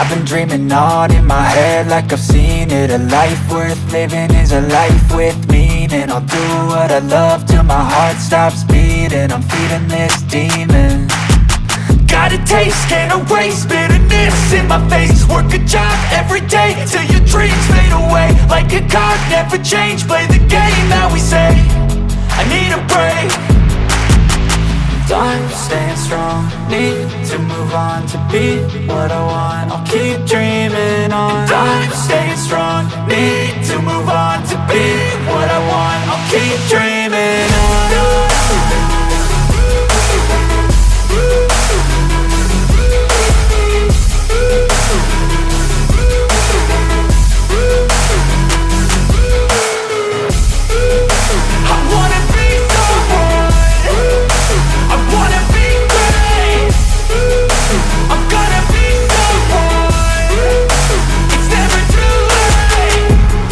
I've been dreaming on in my head like I've seen it. A life worth living is a life with meaning. I'll do what I love till my heart stops beating. I'm feeding this demon. Got a taste, can't erase bitterness in my face. Work a job every day till your dreams fade away. Like a card, never change, play the game that we say. I need a break. I'm staying strong, need to move on to be what I want. I'll keep dreaming on. I'm staying strong, need to move on to be what I want. I'll keep dreaming on.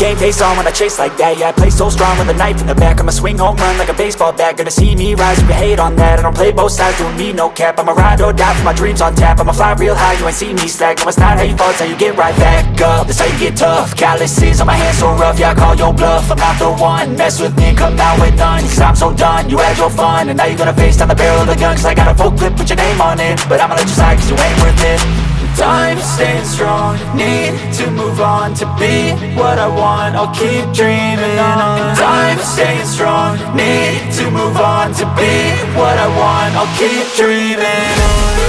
Game face on when I chase like that. Yeah, I play so strong with a knife in the back. I'ma swing home run like a baseball bat. Gonna see me rise, you can hate on that. I don't play both sides, doing me no cap. I'ma ride or die for my dreams on tap. I'ma fly real high, you ain't see me slack. No, it's not how you fall, it's how you get right back up. That's how you get tough. Calluses on my hands so rough, yeah, I call your bluff. I'm not the one, mess with me and come out with none. Cause I'm so done, you had your fun. And now you're gonna face down the barrel of the gun. Cause I got a full clip, put your name on it. But I'ma let you slide cause you ain't worth it. I'm staying strong, need to move on to be what I want. I'll keep dreaming on. I'm staying strong, need to move on to be what I want. I'll keep dreaming on.